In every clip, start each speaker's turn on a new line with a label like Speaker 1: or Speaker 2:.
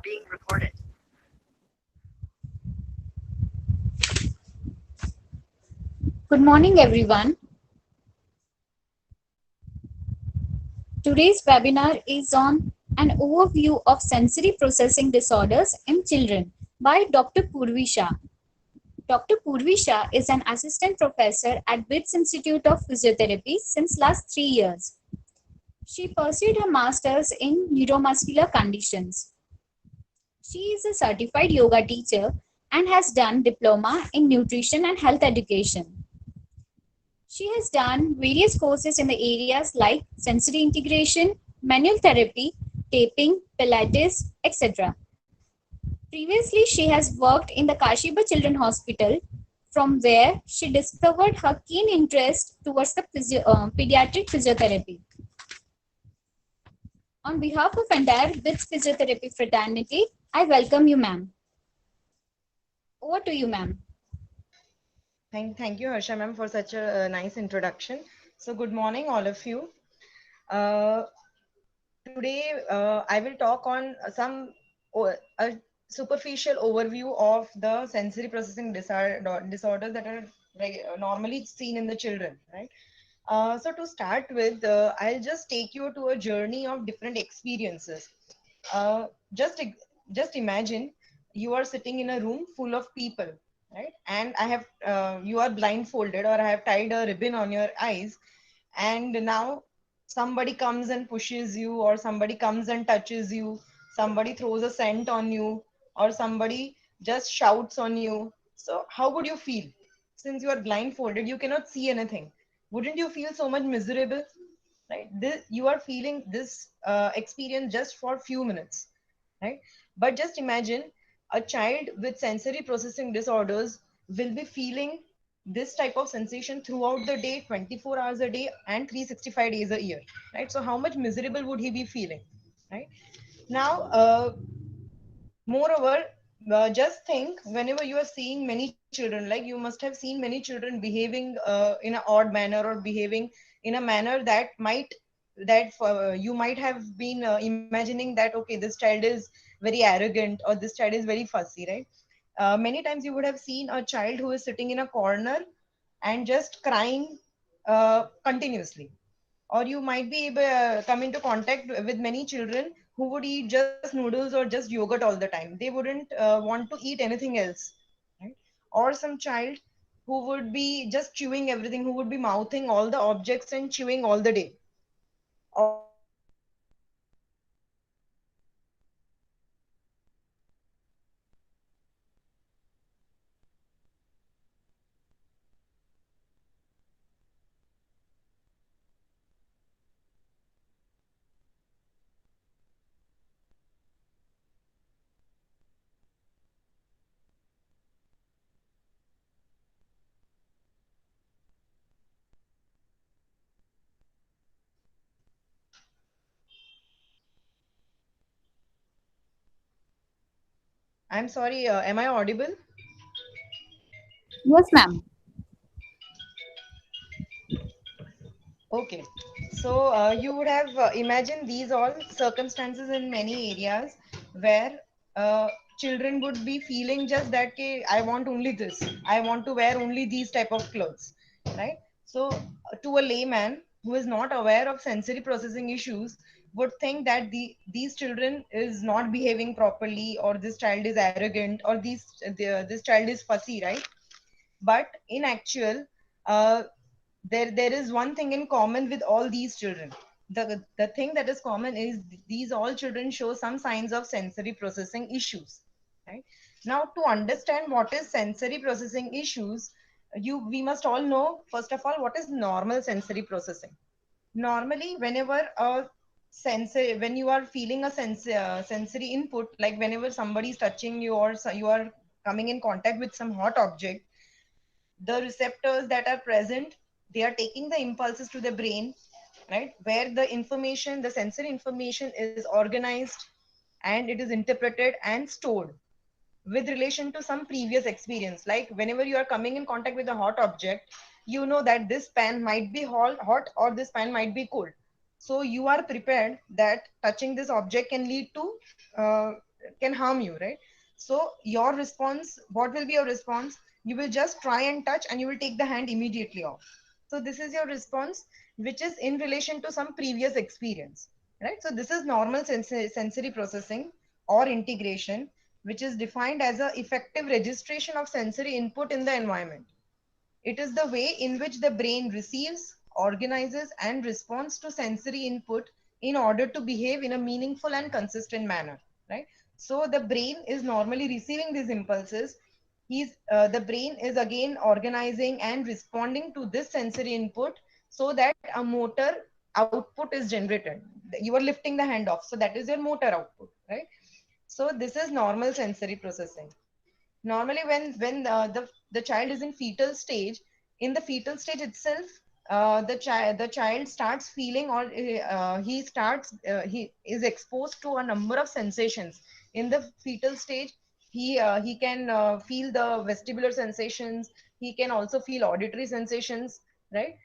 Speaker 1: being recorded.
Speaker 2: Good morning, everyone. Today's webinar is on an overview of sensory processing disorders in children by Dr. Purvi Shah. Dr. Purvi Shah is an assistant professor at BITS Institute of Physiotherapy since last 3 years. She pursued her master's in neuromuscular conditions. She is a certified yoga teacher and has done diploma in nutrition and health education. She has done various courses in the areas like sensory integration, manual therapy, taping, Pilates, etc. Previously, she has worked in the Kashiba Children's Hospital, from where she discovered her keen interest towards the pediatric physiotherapy. On behalf of entire BITS Physiotherapy fraternity, I welcome you, ma'am. Over to you, ma'am.
Speaker 3: Thank you, Harsha ma'am, for such a nice introduction. So, good morning, all of you. Uh, Today, I will talk on a superficial overview of the sensory processing disorders that are normally seen in the children, right? So, to start with, I'll just take you to a journey of different experiences. Uh, just just imagine you are sitting in a room full of people, right? And I have you are blindfolded, or I have tied a ribbon on your eyes, and now somebody comes and pushes you, or somebody comes and touches you, somebody throws a scent on you, or somebody just shouts on you. So how would you feel? Since you are blindfolded, you cannot see anything. Wouldn't you feel so much miserable, right? You are feeling this experience just for few minutes, right? But just imagine a child with sensory processing disorders will be feeling this type of sensation throughout the day, 24 hours a day and 365 days a year, right? So how much miserable would he be feeling, right? Now, moreover, just think, whenever you are seeing many children, like you must have seen many children behaving in an odd manner, or behaving in a manner that you might have been imagining that, okay, this child is very arrogant, or this child is very fussy, right? Many times you would have seen a child who is sitting in a corner and just crying continuously. Or you might be able come into contact with many children who would eat just noodles or just yogurt all the time. They wouldn't want to eat anything else, right? Or some child who would be just chewing everything, who would be mouthing all the objects and chewing all the day. Or some child who would be just I'm sorry, am I audible?
Speaker 2: Yes, ma'am.
Speaker 3: Okay, so you would have imagined these all circumstances in many areas where children would be feeling just that, "Okay, I want only this. I want to wear only these type of clothes," right? So, to a layman who is not aware of sensory processing issues, would think that these children is not behaving properly, or this child is arrogant, or this child is fussy, right? But in actual, uh, there is one thing in common with all these children. The thing that is common is these all children show some signs of sensory processing issues, right? Now, to understand what is sensory processing issues, you we must all know, first of all, what is normal sensory processing. Normally, whenever a when you are feeling a sensory input, like whenever somebody is touching you, or you are coming in contact with some hot object, the receptors that are present, they are taking the impulses to the brain, right, where the sensory information is organized, and it is interpreted and stored with relation to some previous experience. Like whenever you are coming in contact with a hot object, you know that this pan might be hot, or this pan might be cold. So you are prepared that touching this object can lead to can harm you, right? So your response, what will be your response? You will just try and touch and you will take the hand immediately off. So this is your response, which is in relation to some previous experience, right? So this is normal sensory processing or integration, which is defined as a effective registration of sensory input in the environment. It is the way in which the brain receives, organizes, and responds to sensory input in order to behave in a meaningful and consistent manner, right? So the brain is normally receiving these impulses. The brain is again organizing and responding to this sensory input so that a motor output is generated. You are lifting the hand off, so that is your motor output, right? So this is normal sensory processing. Normally when the child is in fetal stage, in the fetal stage itself, the child starts feeling, or he is exposed to a number of sensations. In the fetal stage, he can feel the vestibular sensations, he can also feel auditory sensations, right?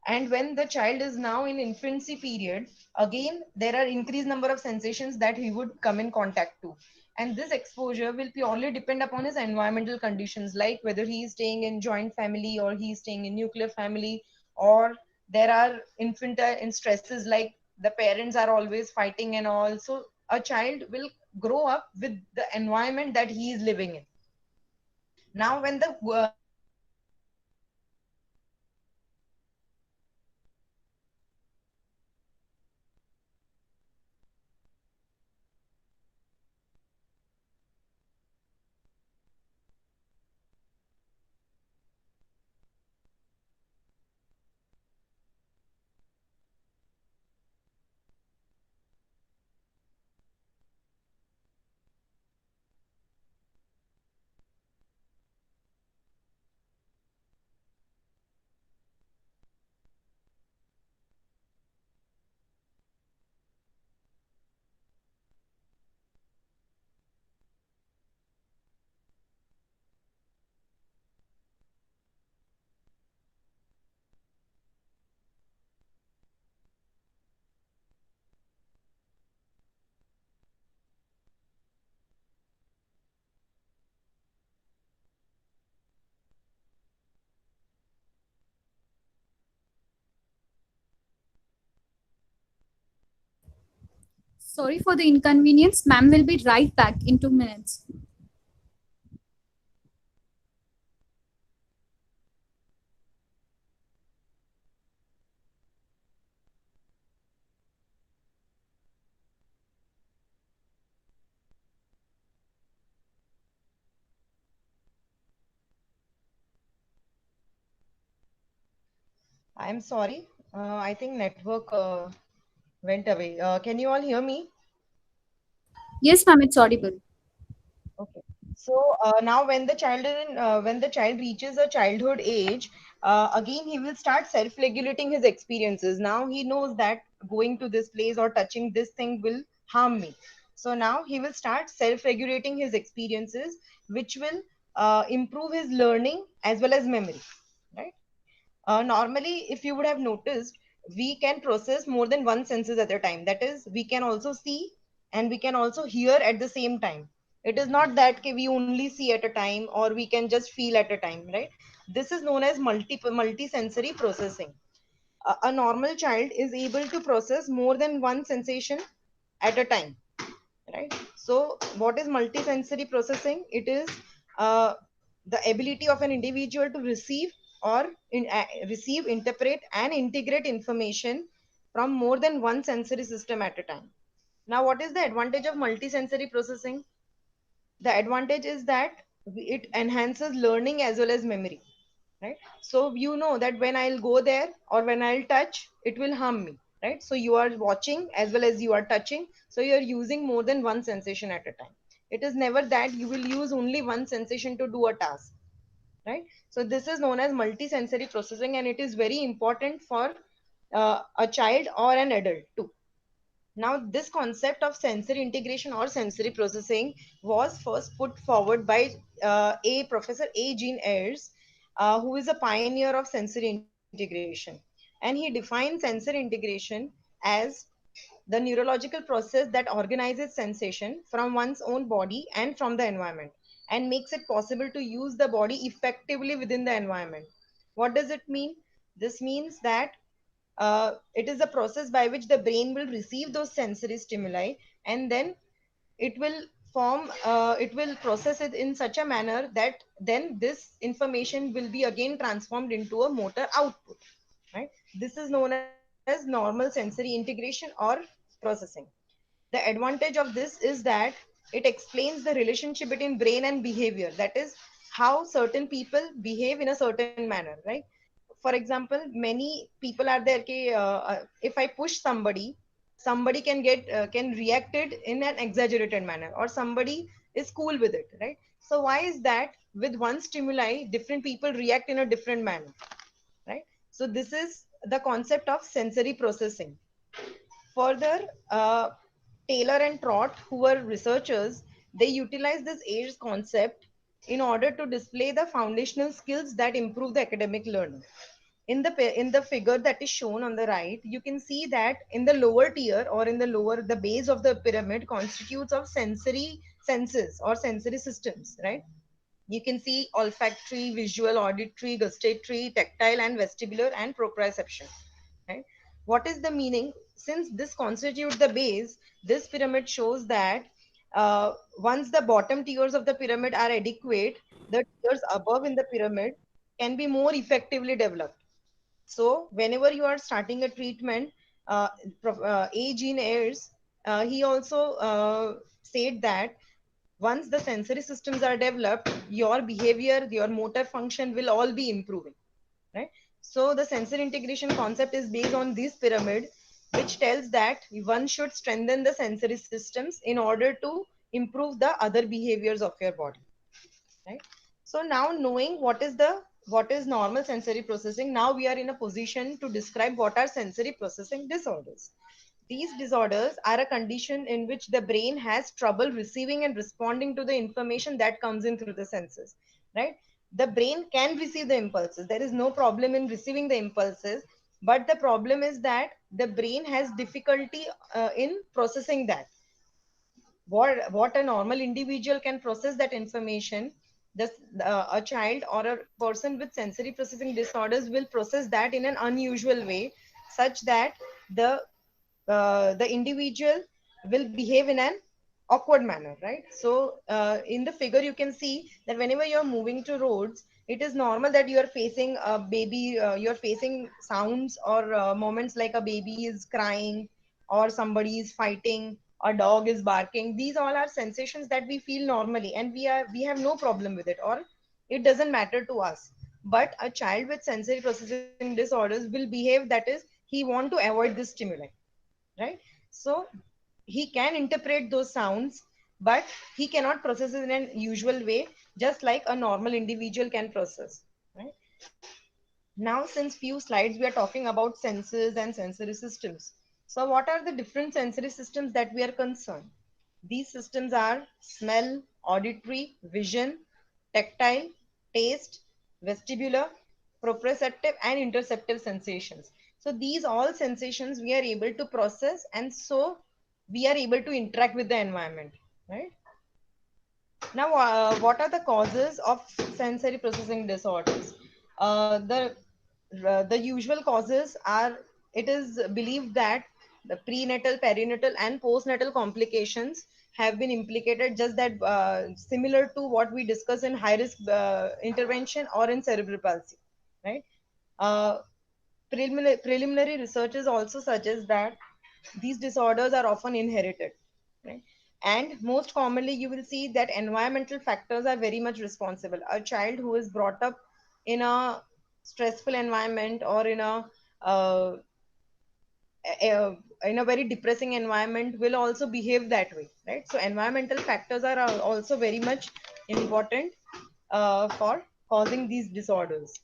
Speaker 3: And when the child is now in infancy period, again there are increased number of sensations that he would come in contact to. And this exposure will purely depend upon his environmental conditions, like whether he is staying in joint family or he is staying in nuclear family, or there are infantile stresses like the parents are always fighting and all. So a child will grow up with the environment that he is living in. Now when the child reaches a childhood age, again there are increased number of sensations that he would come in contact to. And this is known as multisensory processing.
Speaker 2: Sorry for the inconvenience. Ma'am will be right back in 2 minutes.
Speaker 3: I'm sorry. I think network went away. Can you all hear me?
Speaker 2: Yes, ma'am, it's audible.
Speaker 3: Okay. So now when the child reaches a childhood age, again he will start self-regulating his experiences. Now he knows that going to this place or touching this thing will harm me. So now he will start self-regulating his experiences, which will improve his learning as well as memory. Right? Normally, if you would have noticed, we can process more than one senses at a time. That is, we can also see and we can also hear at the same time. It is not that we only see at a time or we can just feel at a time, right? This is known as multi-sensory processing. A normal child is able to process more than one sensation at a time, right? So what is multisensory processing? It is uh, the ability of an individual to receive, interpret and integrate information from more than one sensory system at a time. Now what is the advantage of multisensory processing? The advantage is that it enhances learning as well as memory, right? So you know that when I'll go there or when I'll touch, it will harm me, right? So you are watching as well as you are touching, so you're using more than one sensation at a time. It is never that you will use only one sensation to do a task, right? So this is known as multisensory processing, and it is very important for a child or an adult too. Now, this concept of sensory integration or sensory processing was first put forward by a Professor A. Jean Ayres, who is a pioneer of sensory integration. And he defined sensory integration as the neurological process that organizes sensation from one's own body and from the environment, and makes it possible to use the body effectively within the environment. What does it mean? This means that it is a process by which the brain will receive those sensory stimuli, and then it will it will process it in such a manner that then this information will be again transformed into a motor output, right? This is known as normal sensory integration or processing. The advantage of this is that it explains the relationship between brain and behavior, that is how certain people behave in a certain manner, right? For example, many people are there if I push somebody, somebody can react it in an exaggerated manner, or somebody is cool with it, right? So why is that? With one stimuli different people react in a different manner, right? So this is the concept of sensory processing. Further, Taylor and Trott, who were researchers, they utilized this age concept in order to display the foundational skills that improve the academic learning. In the figure that is shown on the right, you can see that in the lower tier, or in the lower, the base of the pyramid constitutes of sensory senses or sensory systems, right? You can see olfactory, visual, auditory, gustatory, tactile, and vestibular and proprioception, right? What is the meaning? Since this constitutes the base, this pyramid shows that once the bottom tiers of the pyramid are adequate, the tiers above in the pyramid can be more effectively developed. So whenever you are starting a treatment, uh, A. Jean Ayres, he also said that once the sensory systems are developed, your behavior, your motor function will all be improving, right? So the sensory integration concept is based on this pyramid, which tells that one should strengthen the sensory systems in order to improve the other behaviors of your body, right? So now, knowing what is normal sensory processing, now we are in a position to describe what are sensory processing disorders. These disorders are a condition in which the brain has trouble receiving and responding to the information that comes in through the senses, right? The brain can receive the impulses, there is no problem in receiving the impulses, but the problem is that the brain has difficulty in processing that. What a normal individual can process that information, this a child or a person with sensory processing disorders will process that in an unusual way, such that the individual will behave in an awkward manner, right? So in the figure you can see that whenever you're moving to roads, it is normal that you are facing a baby, you're facing sounds or moments like a baby is crying, or somebody is fighting, a dog is barking. These all are sensations that we feel normally, and we have no problem with it, or it doesn't matter to us. But a child with sensory processing disorders will behave, that is, he want to avoid this stimuli, right? So he can interpret those sounds, but he cannot process it in an usual way, just like a normal individual can process, right? Now, since few slides we are talking about senses and sensory systems, so what are the different sensory systems that we are concerned? These systems are smell, auditory, vision, tactile, taste, vestibular, proprioceptive, and interoceptive sensations. So these all sensations we are able to process, and so we are able to interact with the environment, right? Now, what are the causes of sensory processing disorders? The usual causes are, it is believed that the prenatal, perinatal, and postnatal complications have been implicated, just that similar to what we discuss in high risk intervention or in cerebral palsy, right? Uh, preliminary researches also suggest that these disorders are often inherited, right? And most commonly, you will see that environmental factors are very much responsible. A child who is brought up in a stressful environment, or uh, in a very depressing environment, will also behave that way, right? So environmental factors are also very much important for causing these disorders.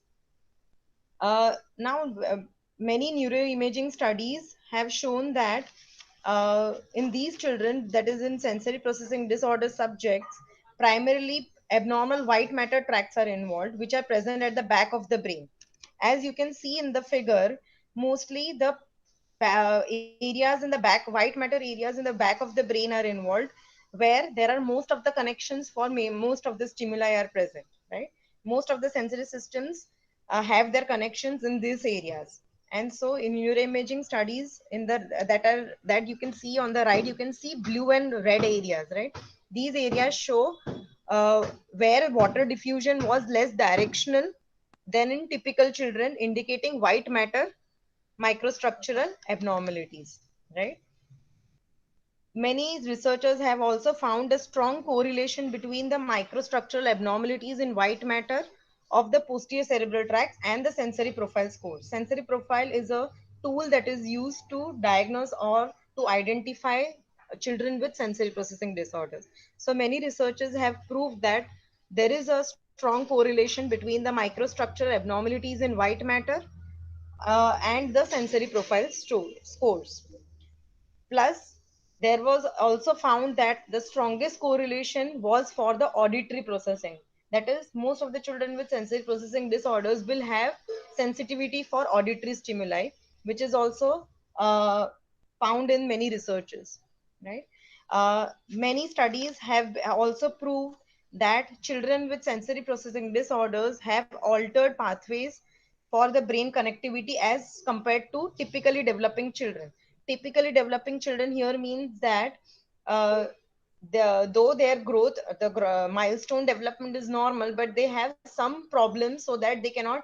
Speaker 3: Now, many neuroimaging studies have shown that in these children, that is in sensory processing disorder subjects, primarily abnormal white matter tracts are involved, which are present at the back of the brain. As you can see in the figure, mostly the areas in the back, white matter areas in the back of the brain are involved, where there are most of the connections for most of the stimuli are present, right? Most of the sensory systems have their connections in these areas. And so in neuroimaging studies in the that you can see on the right, you can see blue and red areas, right? These areas show where water diffusion was less directional than in typical children, indicating white matter microstructural abnormalities, right? Many researchers have also found a strong correlation between the microstructural abnormalities in white matter of the posterior cerebral tracts and the sensory profile score. Sensory profile is a tool that is used to diagnose or to identify children with sensory processing disorders. So many researchers have proved that there is a strong correlation between the microstructural abnormalities in white matter and the sensory profile scores. Plus, there was also found that the strongest correlation was for the auditory processing. That is, most of the children with sensory processing disorders will have sensitivity for auditory stimuli, which is also found in many researches, right? Many studies have also proved that children with sensory processing disorders have altered pathways for the brain connectivity as compared to typically developing children. Typically developing children here means that uh, though their growth, the milestone development is normal, but they have some problems so that they cannot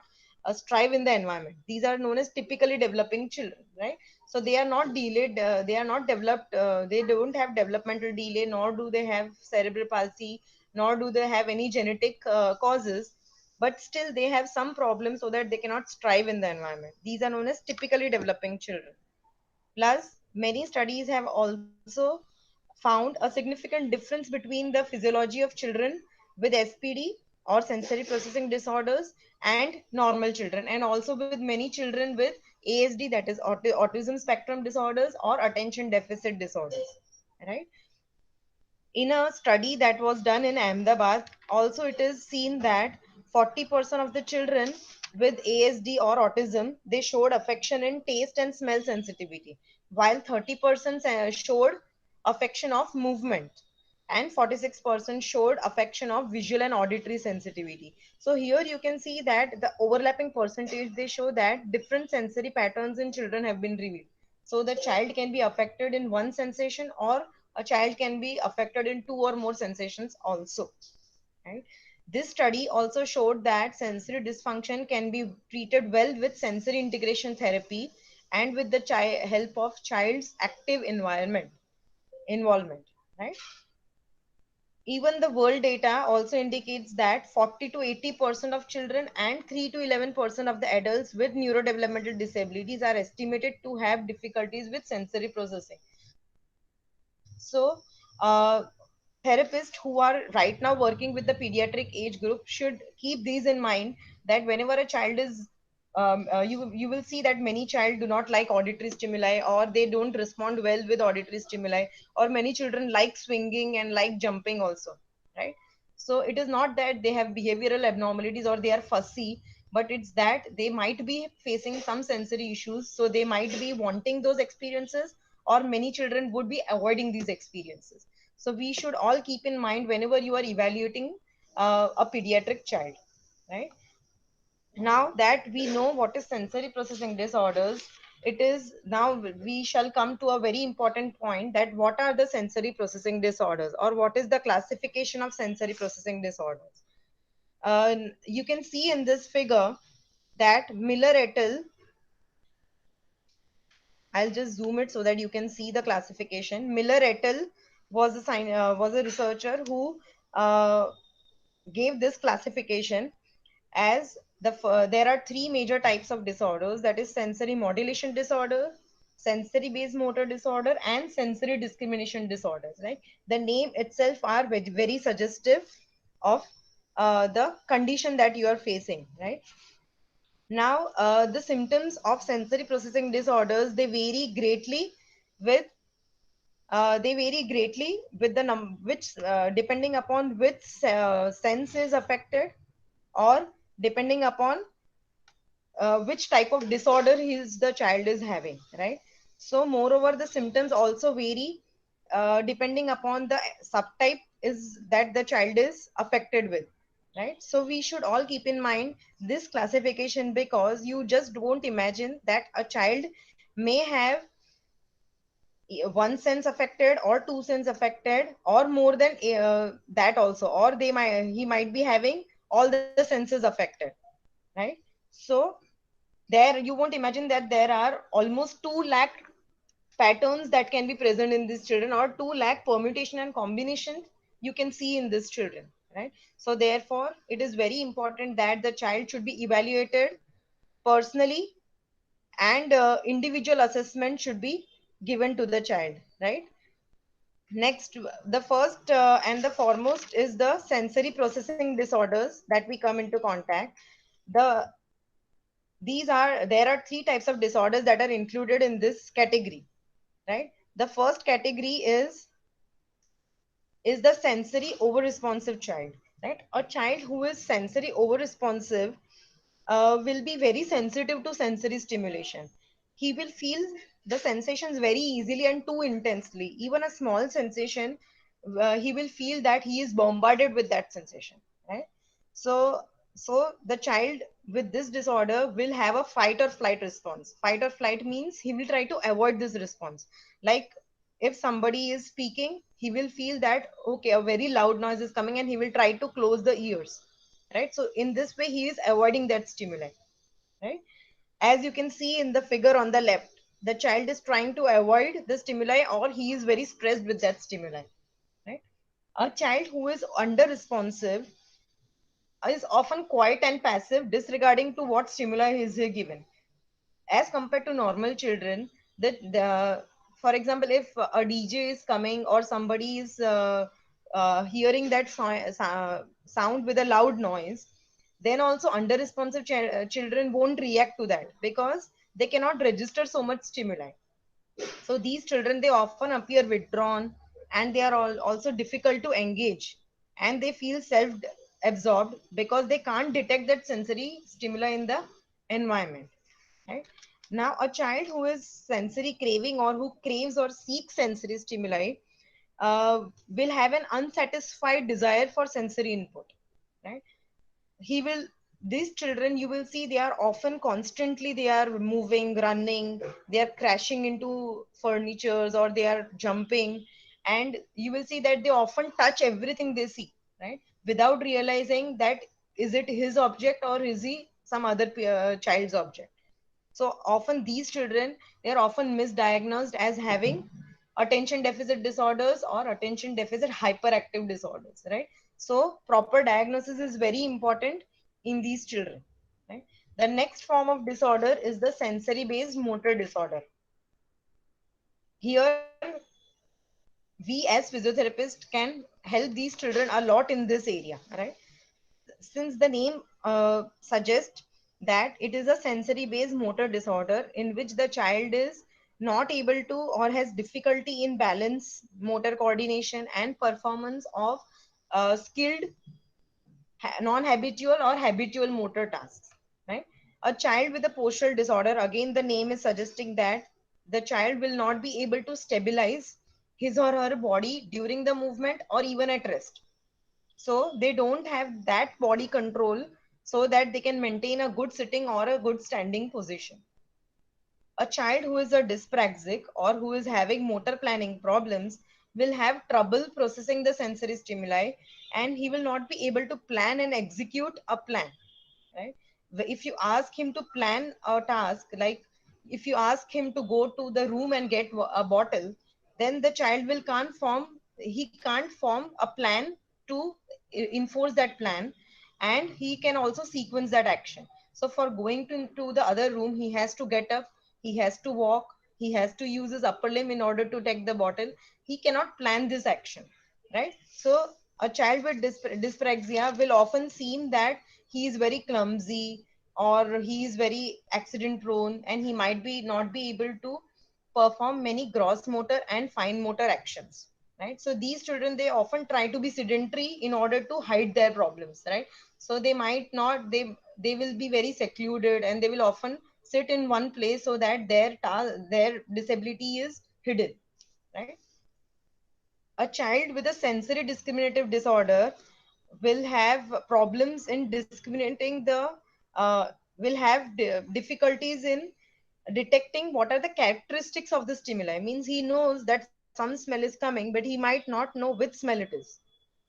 Speaker 3: strive in the environment. These are known as typically developing children, right? So they are not delayed, they are not developed, they don't have developmental delay, nor do they have cerebral palsy, nor do they have any genetic causes, but still they have some problems so that they cannot strive in the environment. These are known as typically developing children. Plus, many studies have also found a significant difference between the physiology of children with SPD or sensory processing disorders and normal children, and also with many children with ASD, that is autism spectrum disorders or attention deficit disorders, right? In a study that was done in Ahmedabad, also it is seen that 40% of the children with ASD or autism, they showed affection in taste and smell sensitivity, while 30% showed affection of movement and 46% showed affection of visual and auditory sensitivity. So here you can see that the overlapping percentage, they show that different sensory patterns in children have been revealed. So the child can be affected in one sensation, or a child can be affected in two or more sensations also, right? This study also showed that sensory dysfunction can be treated well with sensory integration therapy and with the help of child's active environment involvement, right? Even the world data also indicates that 40 to 80% of children and 3 to 11% of the adults with neurodevelopmental disabilities are estimated to have difficulties with sensory processing. So, therapists who are right now working with the pediatric age group should keep these in mind, that whenever a child is you will see that many child do not like auditory stimuli, or they don't respond well with auditory stimuli, or many children like swinging and like jumping also, right? So it is not that they have behavioral abnormalities or they are fussy, but it's that they might be facing some sensory issues, so they might be wanting those experiences, or many children would be avoiding these experiences. So we should all keep in mind whenever you are evaluating a pediatric child, right? Now that we know what is sensory processing disorders, it is now we shall come to a very important point, that what are the sensory processing disorders, or what is the classification of sensory processing disorders. You can see in this figure that Miller et al. I'll just zoom it so that you can see the classification. Miller et al. Was a researcher who uh, gave this classification as there are three major types of disorders, that is sensory modulation disorder, sensory based motor disorder, and sensory discrimination disorders, right? The name itself are very suggestive of the condition that you are facing, right? Now, the symptoms of sensory processing disorders, with they vary greatly with the which depending upon which sense is affected, or depending upon which type of disorder the child is having, right? So moreover, the symptoms also vary depending upon the subtype is that the child is affected with, right? So we should all keep in mind this classification, because you just don't imagine that a child may have one sense affected or two sense affected or more than that also, or he might be having all the senses affected, right? So there you won't imagine that there are almost 2 lakh patterns that can be present in these children, or 2 lakh permutation and combinations you can see in these children, right? So therefore it is very important that the child should be evaluated personally, and individual assessment should be given to the child, right? Next, the first and the foremost is the sensory processing disorders that we come into contact. The there are three types of disorders that are included in this category, right? The first category is the sensory over responsive child, right? A child who is sensory over responsive will be very sensitive to sensory stimulation. He will feel the sensations very easily and too intensely. Even a small sensation, he will feel that he is bombarded with that sensation, right? So, so the child with this disorder will have a fight or flight response. Fight or flight means he will try to avoid this response. Like if somebody is speaking, he will feel that okay, a very loud noise is coming, and he will try to close the ears, right? So in this way he is avoiding that stimuli, right? As you can see in the figure on the left, the child is trying to avoid the stimuli, or he is very stressed with that stimuli, right? A child who is under responsive is often quiet and passive, disregarding to what stimuli is given. As compared to normal children, the for example, if a DJ is coming, or somebody is hearing that sound with a loud noise, then also under responsive children won't react to that, because they cannot register so much stimuli. So these children, they often appear withdrawn, and they are also difficult to engage, and they feel self absorbed because they can't detect that sensory stimuli in the environment, right? Now a child who is sensory craving, or who craves or seeks sensory stimuli, will have an unsatisfied desire for sensory input, right? He will These children, you will see, they are often constantly, they are moving, running, they are crashing into furnitures, or they are jumping, and you will see that they often touch everything they see, right? Without realizing that is it his object, or is he some other child's object. So often these children, they are often misdiagnosed as having attention deficit disorders or attention deficit hyperactive disorders, right? So proper diagnosis is very important in these children, right? The next form of disorder is the sensory based motor disorder. Here we as physiotherapists can help these children a lot in this area, right? Since the name suggests that it is a sensory based motor disorder in which the child is not able to, or has difficulty in balance, motor coordination, and performance of skilled non-habitual or habitual motor tasks, right? A child with a postural disorder, again the name is suggesting that the child will not be able to stabilize his or her body during the movement or even at rest. So they don't have that body control so that they can maintain a good sitting or a good standing position. A child who is a dyspraxic, or who is having motor planning problems, will have trouble processing the sensory stimuli, and he will not be able to plan and execute a plan, right? If you ask him to plan a task, like if you ask him to go to the room and get a bottle, then the child will can't form he can't form a plan to enforce that plan, and he can also sequence that action. So for going to the other room, he has to get up, he has to walk, he has to use his upper limb in order to take the bottle. He cannot plan this action, right? So a child with dyspraxia will often seem that he is very clumsy, or he is very accident prone, and he might be not be able to perform many gross motor and fine motor actions, right? So these children, they often try to be sedentary in order to hide their problems, right? So they might not they will be very secluded, and they will often sit in one place so that their disability is hidden, right? A child with a sensory discriminative disorder will have problems in discriminating the will have difficulties in detecting what are the characteristics of the stimuli. Means he knows that some smell is coming, but he might not know which smell it is,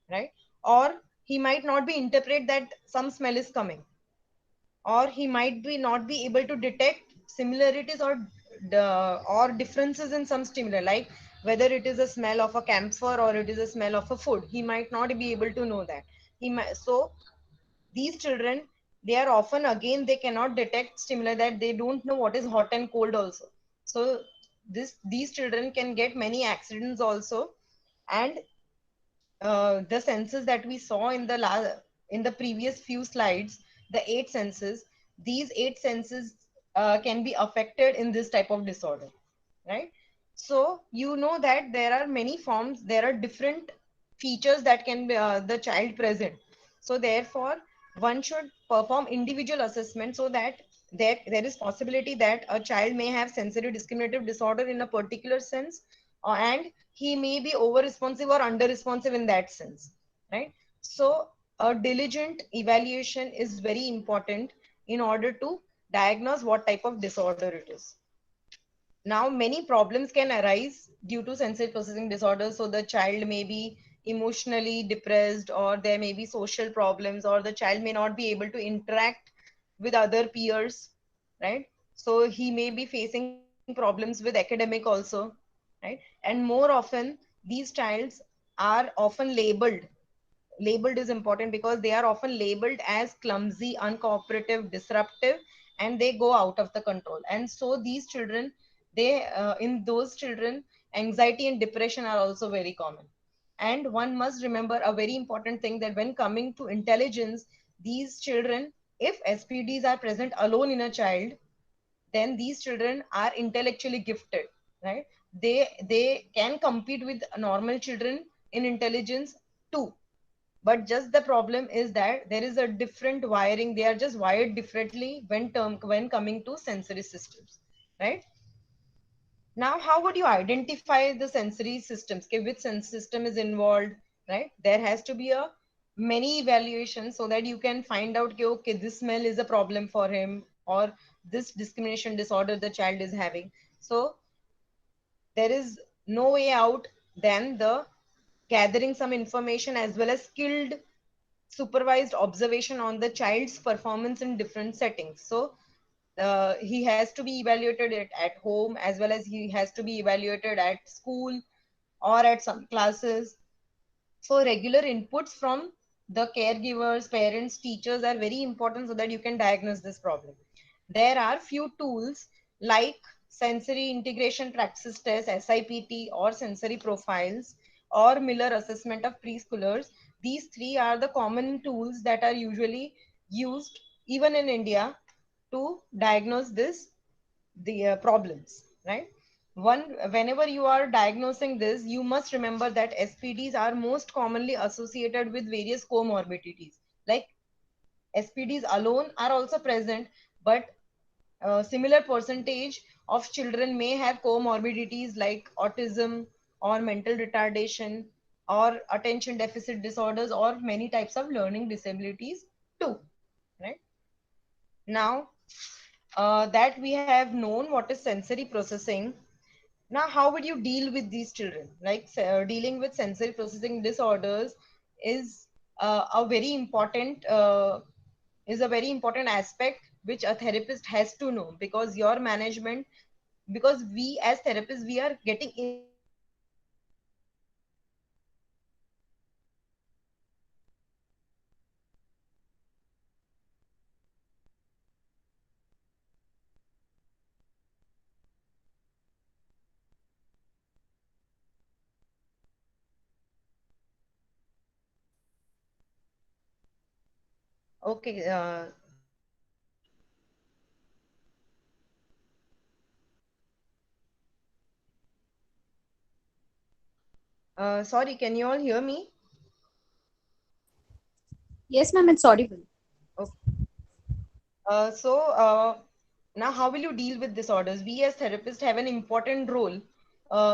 Speaker 3: right? Or he might not be interpret that some smell is coming, or he might be not be able to detect similarities or differences in some stimuli, like whether it is a smell of a camphor or it is a smell of a food. He might not be able to know that. He might, so these children, they are often, again, they cannot detect stimuli, that they don't know what is hot and cold also. So these children can get many accidents also. And the senses that we saw in the previous few slides, the eight senses, these eight senses can be affected in this type of disorder, right? So you know that there are many forms, there are different features that can be the child present. So therefore one should perform individual assessment, so that there is possibility that a child may have sensory discriminative disorder in a particular sense, and he may be over responsive or under responsive in that sense, right? So a diligent evaluation is very important in order to diagnose what type of disorder it is. Now many problems can arise due to sensory processing disorders. So the child may be emotionally depressed, or there may be social problems, or the child may not be able to interact with other peers, right? So he may be facing problems with academic also, right? And more often these childs are often labeled is important, because they are often labeled as clumsy, uncooperative, disruptive, and they go out of the control. And so these children, they in those children, anxiety and depression are also very common. And one must remember a very important thing, that when coming to intelligence, these children, if spds are present alone in a child, then these children are intellectually gifted, right? They can compete with normal children in intelligence too. But just the problem is that there is a different wiring, they are just wired differently when coming to sensory systems, right? Now how would you identify the sensory systems? Okay, which sense system is involved, right? There has to be a many evaluations, so that you can find out, okay, okay, this smell is a problem for him, or this discrimination disorder the child is having. So there is no way out than the gathering some information, as well as skilled supervised observation on the child's performance in different settings. So he has to be evaluated at home, as well as he has to be evaluated at school or at some classes. So regular inputs from the caregivers, parents, teachers are very important, so that you can diagnose this problem. There are few tools like sensory integration praxis test, SIPT, or sensory profiles, or Miller assessment of preschoolers. These three are the common tools that are usually used even in India to diagnose the problems, right? One, whenever you are diagnosing this, you must remember that SPDs are most commonly associated with various comorbidities. Like SPDs alone are also present, but a similar percentage of children may have comorbidities like autism, or mental retardation, or attention deficit disorders, or many types of learning disabilities too, right? Now that we have known what is sensory processing, now how would you deal with these children? Like dealing with sensory processing disorders is a very important aspect which a therapist has to know, because your management, because we as therapists, we are getting involved in the management of these children. So therefore we have to understand what are the okay sorry, can you all hear me?
Speaker 2: Yes, ma'am, it's audible.
Speaker 3: Okay. So Now, how will you deal with disorders? We as therapists have an important role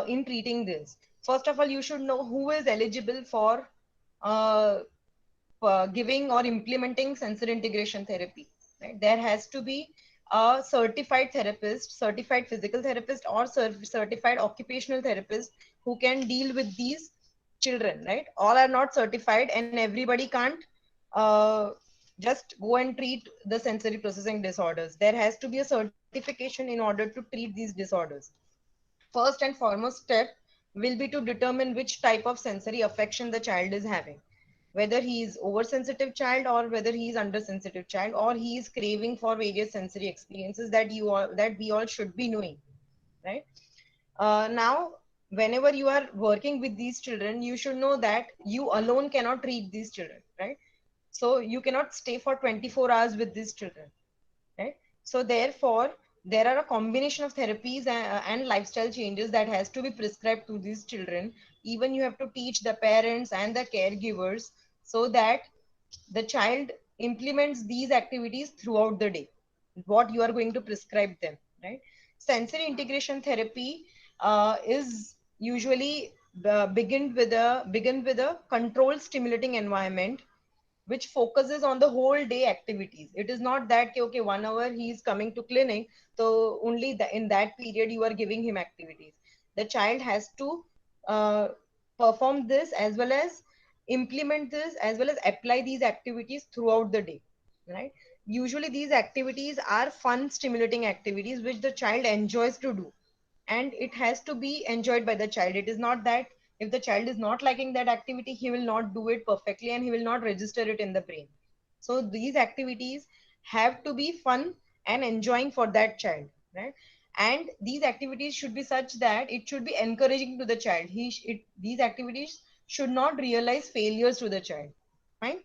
Speaker 3: in treating this. First of all, you should know who is eligible uh, for giving or implementing sensory integration therapy. Right? There has to be a certified therapist, certified physical therapist, or certified occupational therapist who can deal with these children. Right? All are not certified, and everybody can't uh, just go and treat the sensory processing disorders. There has to be a certification in order to treat these disorders. First and foremost step will be to determine which type of sensory affection the child is having, whether he is oversensitive child or whether he is undersensitive child, or he is craving for various sensory experiences that we all should be knowing, right? Now, whenever you are working with these children, you should know that you alone cannot treat these children, right? So you cannot stay for 24 hours with these children, right? So therefore there are a combination of therapies and lifestyle changes that has to be prescribed to these children. Even you have to teach the parents and the caregivers so that the child implements these activities throughout the day, what you are going to prescribe them, right? Sensory integration therapy is usually begin with a controlled stimulating environment which focuses on the whole day activities. It is not that okay, 1 hour he is coming to clinic, so only in that period you are giving him activities. The child has to uh, perform this as well as implement this as well as apply these activities throughout the day, right? Usually these activities are fun stimulating activities which the child enjoys to do, and it has to be enjoyed by the child. It is not that if the child is not liking that activity, he will not do it perfectly and he will not register it in the brain. So these activities have to be fun and enjoying for that child, right? And these activities should be such that it should be encouraging to the child. These activities should not realize failures to the child, right?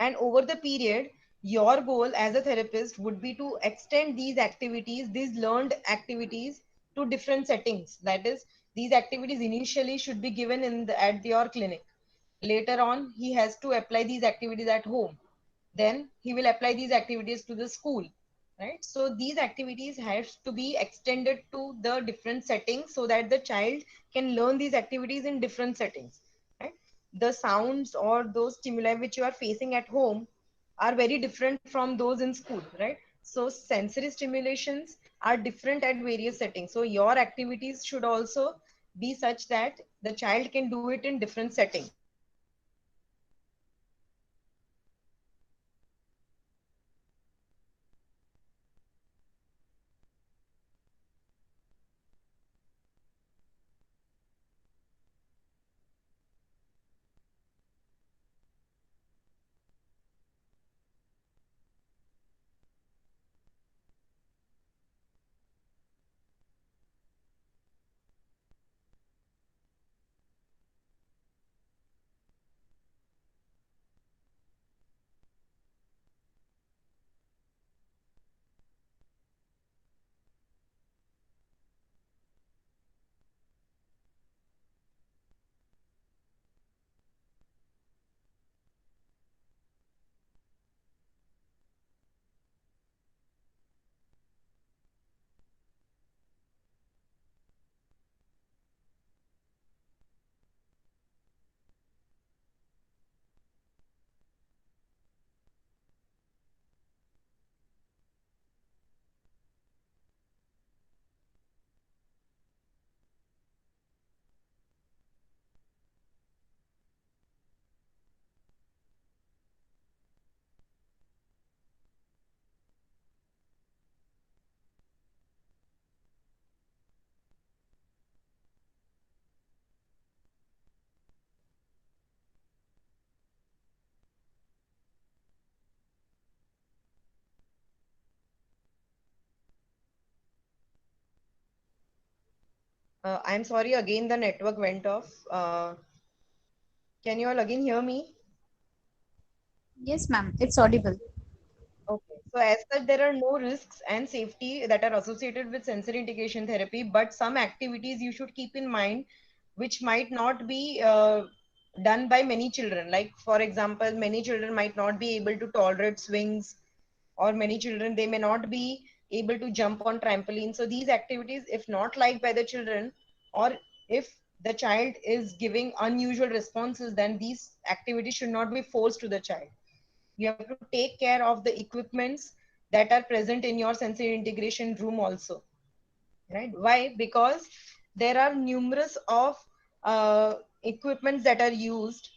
Speaker 3: And over the period, your goal as a therapist would be to extend these activities, these learned activities, to different settings. That is, these activities initially should be given at your clinic. Later on, he has to apply these activities at home. Then he will apply these activities to the school, right? So these activities have to be extended to the different settings so that the child can learn these activities in different settings, right? The sounds or those stimuli which you are facing at home are very different from those in school, right? So sensory stimulations are different at various settings. So your activities should also be such that the child can do it in different settings. I'm sorry, again the network went off. Can you all again hear me?
Speaker 2: Yes, ma'am. It's audible.
Speaker 3: Okay. So as such, there are no risks and safety that are associated with sensory integration therapy, but some activities you should keep in mind, which might not be done by many children. Like, for example, many children might not be able to tolerate swings, or many children they may not be able to jump on trampoline. So these activities, if not liked by the children, or if the child is giving unusual responses, then these activities should not be forced to the child. You have to take care of the equipments that are present in your sensory integration room also, right? Why? Because there are numerous of equipments that are used,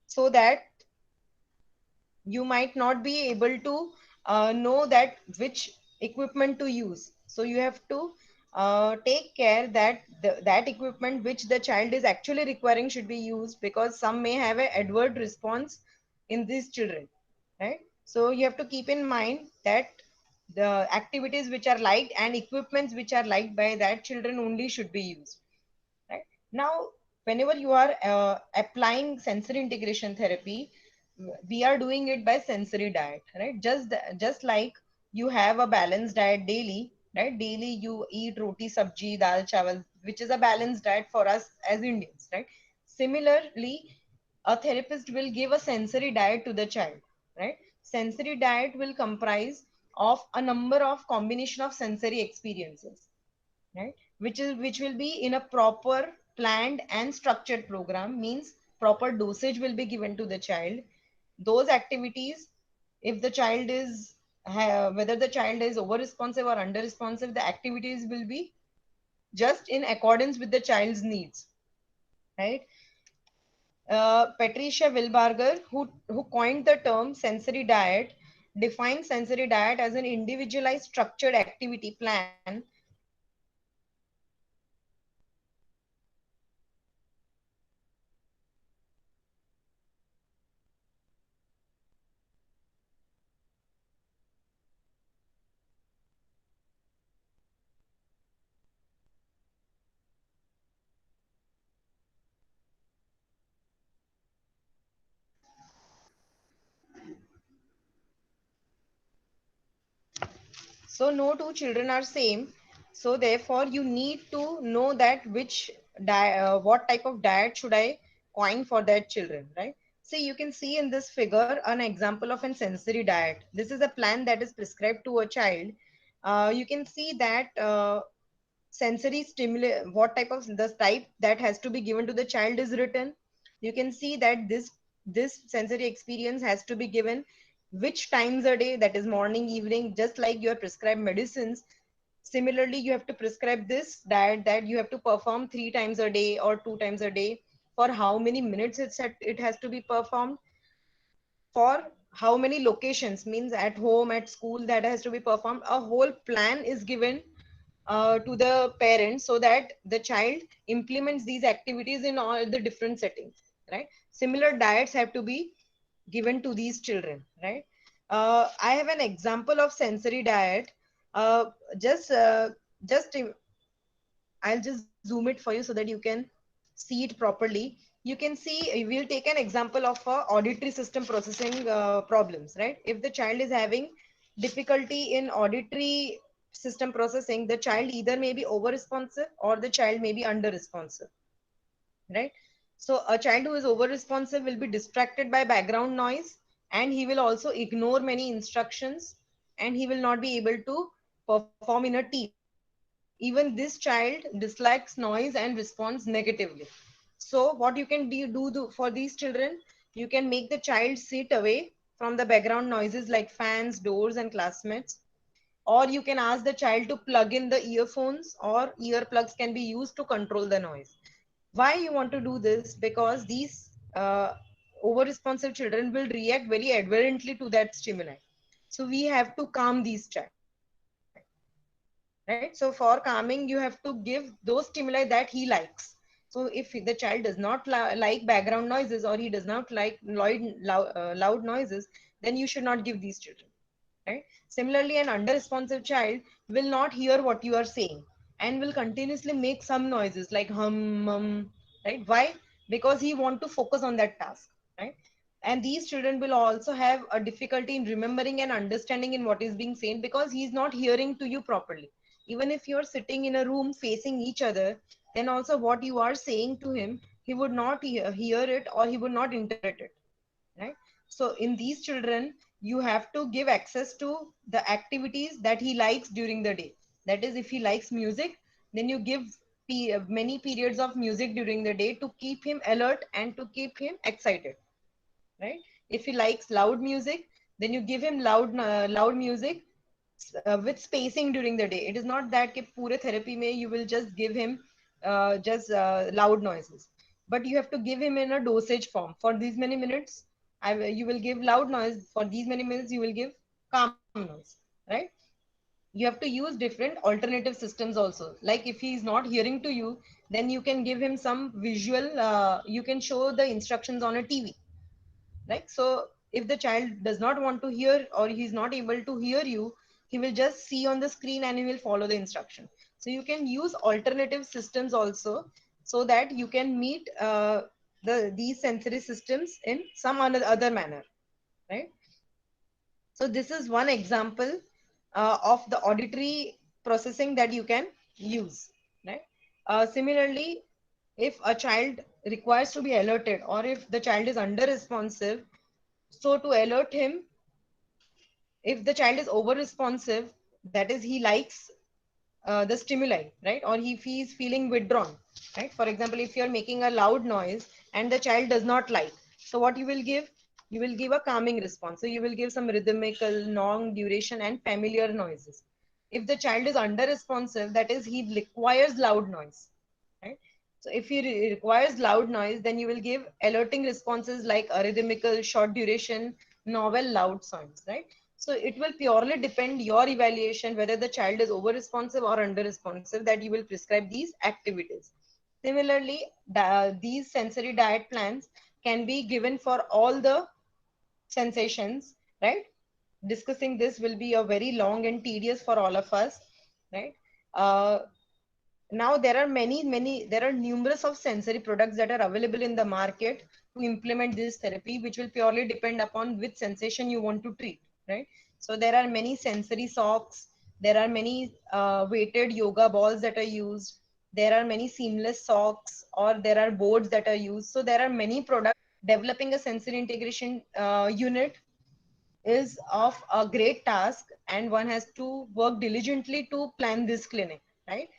Speaker 3: so that you might not be able to know that which equipment to use. So you have to take care that that equipment which the child is actually requiring should be used, because some may have an adverse response in these children, right? So you have to keep in mind that the activities which are liked and equipments which are liked by that children only should be used, right? Now, whenever you are applying sensory integration therapy, we are doing it by sensory diet, right? Just like you have a balanced diet daily, right? Daily you eat roti, sabji, dal, chawal, which is a balanced diet for us as Indians, right? Similarly, a therapist will give a sensory diet to the child, right? Sensory diet will comprise of a number of combination of sensory experiences, right? Which will be in a proper planned and structured program. Means proper dosage will be given to the child. Those activities, if the child is whether the child is over responsive or under responsive, the activities will be just in accordance with the child's needs, right? Patricia Wilbarger, who coined the term sensory diet, defines sensory diet as an individualized structured activity plan that provides nutrition, stimulation, relaxation, entertainment, and stimulation to the child in a proper structured manner, so no two children are same. So therefore you need to know that what type of diet should I coin for that children, right? See, you can see in this figure an example of a sensory diet. This is a plan that is prescribed to a child. You can see that sensory stimuli what type of the type that has to be given to the child is written. You can see that this sensory experience has to be given which times a day, that is morning, evening, just like you are prescribed medicines. Similarly, you have to prescribe this diet that you have to perform 3 times a day or 2 times a day. For how many minutes it has to be performed, for how many locations, means at home, at school, that has to be performed. A whole plan is given to the parents, so that the child implements these activities in all the different settings, right? Similar diets have to be given to these children, right? I have an example of sensory diet. uh, just uh, just I'll just zoom it for you so that you can see it properly. You can see, we'll take an example of auditory system processing problems, right? If the child is having difficulty in auditory system processing, the child either may be over responsive or the child may be under responsive, right? So a child who is over responsive will be distracted by background noise, and he will also ignore many instructions, and he will not be able to perform in a team. Even this child dislikes noise and responds negatively. So what you can for these children, you can make the child sit away from the background noises like fans, doors, and classmates. Or you can ask the child to plug in the earphones, or earplugs can be used to control the noise. Why you want to do this? Because these over responsive children will react very adverently to that stimuli. So we have to calm these child, right? So for calming, you have to give those stimuli that he likes. So if the child does not like background noises, or he does not like loud noises, then you should not give these children, right? Similarly, an under responsive child will not hear what you are saying and will continuously make some noises like hum, right? Why? Because he want to focus on that task, right? And these children will also have a difficulty in remembering and understanding in what is being said, because he is not hearing to you properly. Even if you're sitting in a room facing each other, then also what you are saying to him, he would not hear it, or he would not interpret it, right? So in these children, you have to give access to the activities that he likes during the day. That is, if he likes music, then you give many periods of music during the day to keep him alert and to keep him excited, right? If he likes loud music, then you give him loud music with spacing during the day. It is not that कि पूरे therapy में you will just give him just loud noises, but you have to give him in a dosage form. For these many minutes, you will give loud noise. For these many minutes, you will give calm noise, right? You have to use different alternative systems also. Like if he is not hearing to you, then you can give him some visual. You can show the instructions on a TV, right? So if the child does not want to hear or he's not able to hear you, he will just see on the screen and he will follow the instruction. So you can use alternative systems also, so that you can meet these sensory systems in some other manner, right? So this is one example of the auditory processing that you can use, right? Similarly, if a child requires to be alerted, or if the child is under responsive, so to alert him, if the child is over responsive, that is, he likes the stimuli, right? Or if he is feeling withdrawn, right? For example, if you are making a loud noise and the child does not like, so what you will give? You will give a calming response. So you will give some rhythmical, long duration, and familiar noises. If the child is under responsive, that is, he requires loud noise, right? So if he requires loud noise, then you will give alerting responses like a rhythmical, short duration, novel, loud sounds, right? So it will purely depend your evaluation whether the child is over responsive or under responsive, that you will prescribe these activities. Similarly, these sensory diet plans can be given for all the sensations, right? Discussing this will be a very long and tedious for all of us, right? Uh, Now there are there are numerous of sensory products that are available in the market to implement this therapy, which will purely depend upon which sensation you want to treat, right? So there are many sensory socks, there are many weighted yoga balls that are used, there are many seamless socks, or there are boards that are used. So there are many products. Developing a sensory integration unit is of a great task, and one has to work diligently to plan this clinic, right?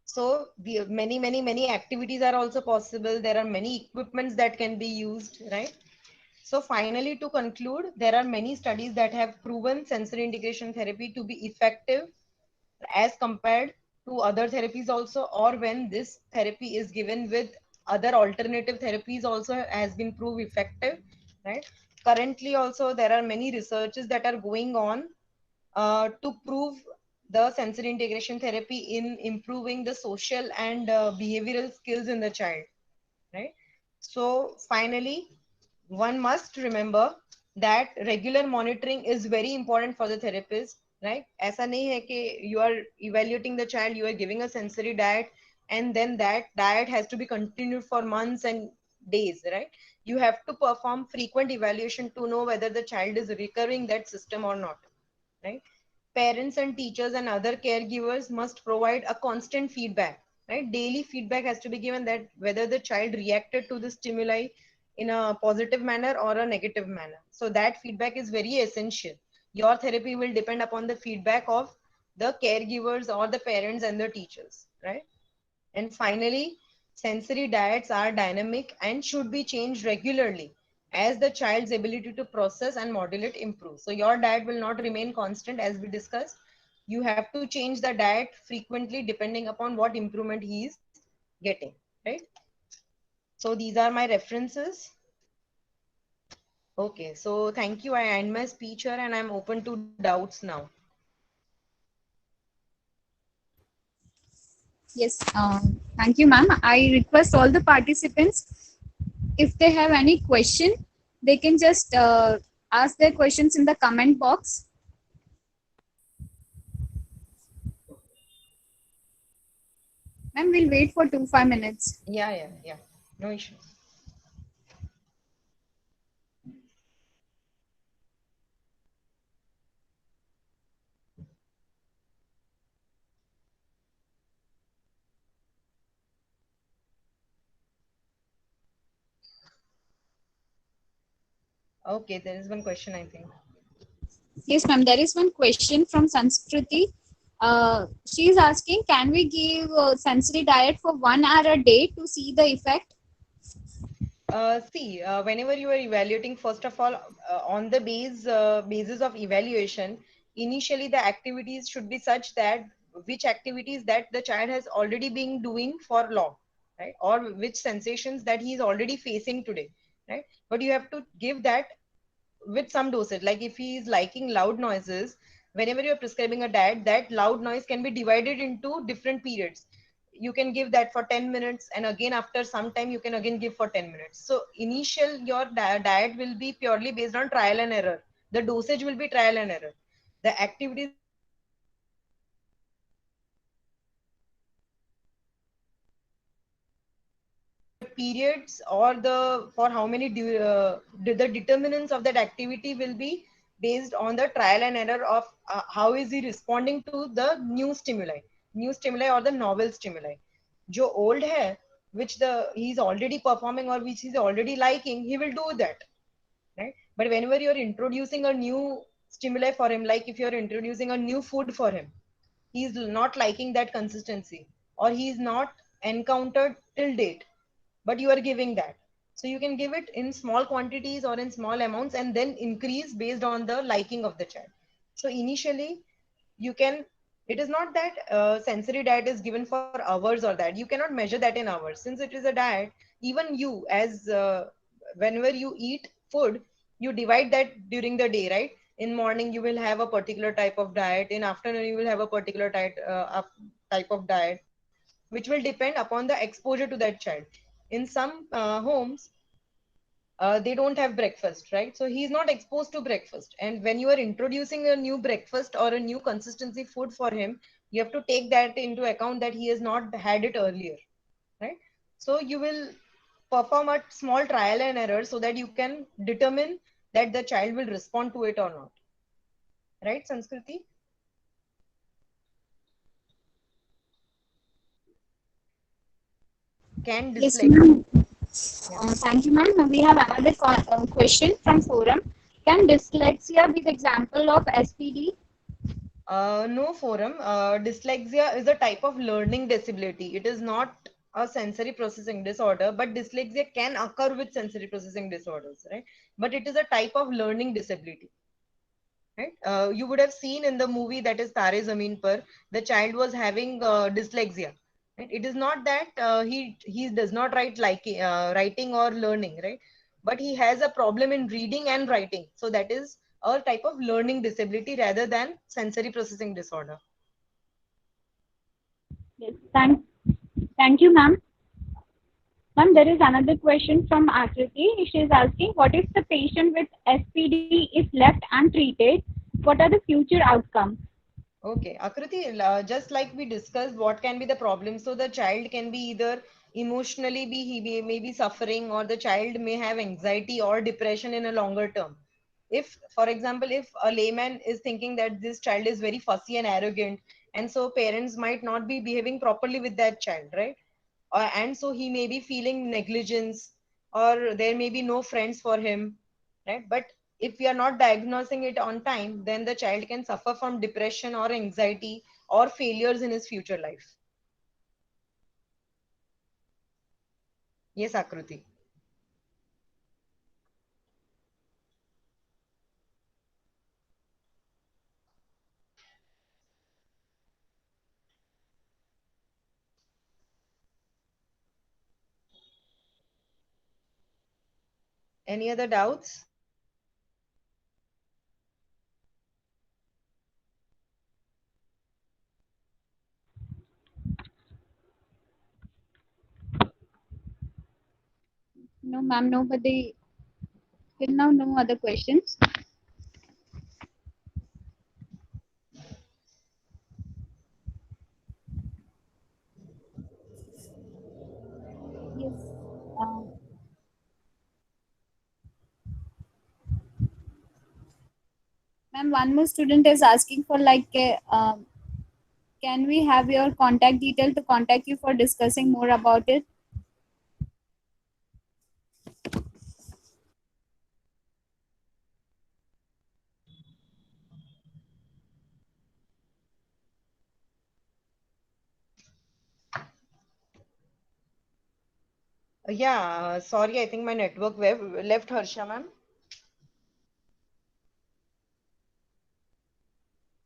Speaker 3: So the many activities are also possible. There are many equipments that can be used, right? So finally, to conclude, there are many studies that have proven sensory integration therapy to be effective as compared to other therapies also, or when this therapy is given with other alternative therapies also has been proved effective, right? Currently also there are many researches that are going on to prove the sensory integration therapy in improving the social and behavioral skills in the child, right? So finally, one must remember that regular monitoring is very important for the therapist, right? ऐसा नहीं है कि you are evaluating the child, you are giving a sensory diet, and then that diet has to be continued for months and days, right? You have to perform frequent evaluation to know whether the child is recovering that system or not, right? Parents and teachers and other caregivers must provide a constant feedback, right? Daily feedback has to be given that whether the child reacted to the stimuli in a positive manner or a negative manner. So that feedback is very essential. Your therapy will depend upon the feedback of the caregivers or the parents and the teachers, right? And finally, sensory diets are dynamic and should be changed regularly as the child's ability to process and modulate improves. So your diet will not remain constant as we discussed. You have to change the diet frequently depending upon what improvement he is getting, right? So these are my references. Okay, so thank you. I end my speech here and I'm open to doubts now.
Speaker 2: Yes, thank you, ma'am. I request all the participants, if they have any question, they can just ask their questions in the comment box. Ma'am, we'll wait for 5 minutes.
Speaker 3: Yeah. No issues. Okay, there is one question, I think.
Speaker 2: Yes, ma'am. There is one question from Sanskriti. She is asking, can we give sensory diet for 1 hour a day to see the effect?
Speaker 3: See, whenever you are evaluating, first of all, on the basis of evaluation, initially the activities should be such that which activities that the child has already been doing for long, right? Or which sensations that he is already facing today, right? But you have to give that with some dosage. Like if he is liking loud noises, whenever you're prescribing a diet, that loud noise can be divided into different periods. You can give that for 10 minutes, and again after some time you can again give for 10 minutes. So initial your diet will be purely based on trial and error. The dosage will be trial and error. The activities that you are prescribing will be based on the periods, or the for how many the determinants of that activity will be based on the trial and error of how is he responding to the new stimuli or the novel stimuli. जो old है, which the he's already performing or which he's already liking, he will do that, right? But whenever you're introducing a new stimuli for him, like if you're introducing a new food for him, he's not liking that consistency, or he's not encountered till date, but you are giving that. So you can give it in small quantities or in small amounts, and then increase based on the liking of the child. So initially you can, it is not that sensory diet is given for hours, or that you cannot measure that in hours. Since it is a diet, even you as whenever you eat food, you divide that during the day, right? In morning you will have a particular type of diet, in afternoon you will have a particular type of diet, which will depend upon the exposure to that child. In some homes, they don't have breakfast, right? So he's not exposed to breakfast, and when you are introducing a new breakfast or a new consistency food for him, you have to take that into account that he has not had it earlier, right? So you will perform a small trial and error so that you can determine that the child will respond to it or not, right, Sanskriti? Can
Speaker 2: Yes,
Speaker 3: dyslexia,
Speaker 2: ma'am.
Speaker 3: yeah.
Speaker 2: Thank you, ma'am. We have another question from forum. Can dyslexia be the example of SPD?
Speaker 3: No, forum. Dyslexia is a type of learning disability. It is not a sensory processing disorder, but dyslexia can occur with sensory processing disorders, right? But it is a type of learning disability, right? You would have seen in the movie that is Tare Zameen Par, the child was having dyslexia. Right? It is not that he does not writing or learning, right? But he has a problem in reading and writing. So that is a type of learning disability rather than sensory processing disorder.
Speaker 2: Yes, thank you, ma'am. Ma'am, there is another question from Akriti. She is asking, what if the patient with SPD is left untreated? What are the future outcomes?
Speaker 3: Okay, Akriti, just like we discussed, what can be the problem? So the child can be either emotionally may be suffering, or the child may have anxiety or depression in a longer term. If, for example, if a layman is thinking that this child is very fussy and arrogant, and so parents might not be behaving properly with that child, right? And so he may be feeling negligence, or there may be no friends for him, right? But if we are not diagnosing it on time, then the child can suffer from depression or anxiety or failures in his future life. Yes, Akruti. Any other doubts?
Speaker 2: No, ma'am, nobody, till now, no other questions. Yes. Uh, Ma'am, one more student is asking for can we have your contact detail to contact you for discussing more about it?
Speaker 3: Yeah, sorry, I think my network left Harsha, ma'am.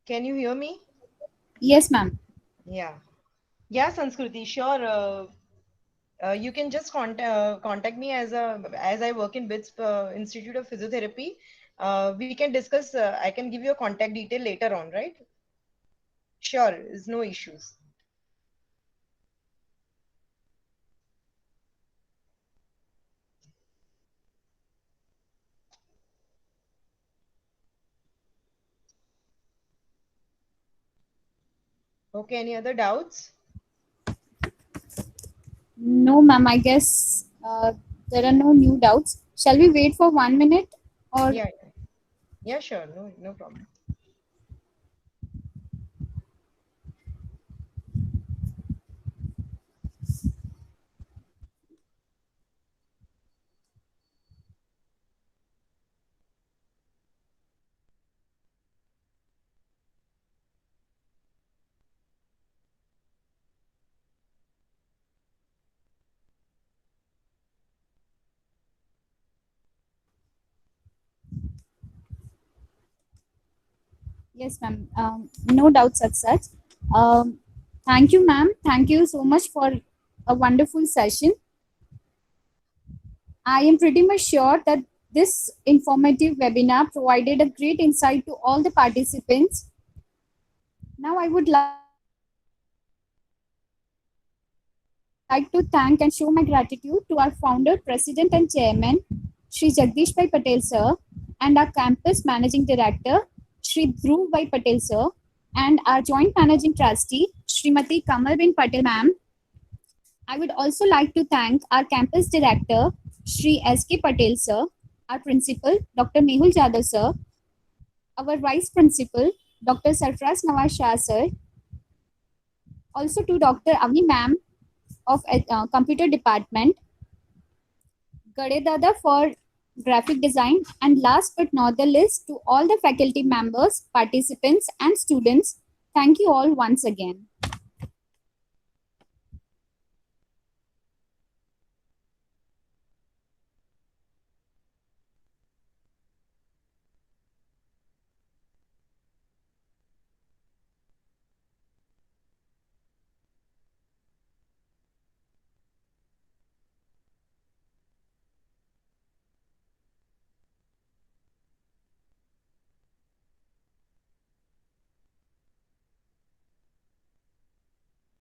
Speaker 3: Can you hear me?
Speaker 2: Yes, ma'am.
Speaker 3: Yeah. Yeah, Sanskriti, sure. You can just contact me as I work in BITS Institute of Physiotherapy. We can discuss. I can give you a contact detail later on, right? Sure, there's no issues. Okay, any other doubts?
Speaker 2: No, ma'am. I guess there are no new doubts. Shall we wait for 1 minute or?
Speaker 3: Yeah, yeah, yeah, sure, no problem.
Speaker 2: Yes, ma'am. No doubts as such. Um, Thank you, ma'am. Thank you so much for a wonderful session. I am pretty much sure that this informative webinar provided a great insight to all the participants. Now, I would like to thank and show my gratitude to our founder, president, and chairman, Shri Jagdish Bhai Patel sir, and our campus managing director, Shri Dhruv Bhai Patel sir, and our joint managing trustee, Shrimati Kamalbin Patel ma'am. I would also like to thank our campus director, Shri S.K. Patel sir, our principal, Dr. Mehul Jadhav sir, our vice principal, Dr. Sarfraz Nawaz Shah sir, also to Dr. Avni ma'am of computer department, Gade Dada for graphic design, and last but not the least, to all the faculty members, participants, and students. Thank you all once again.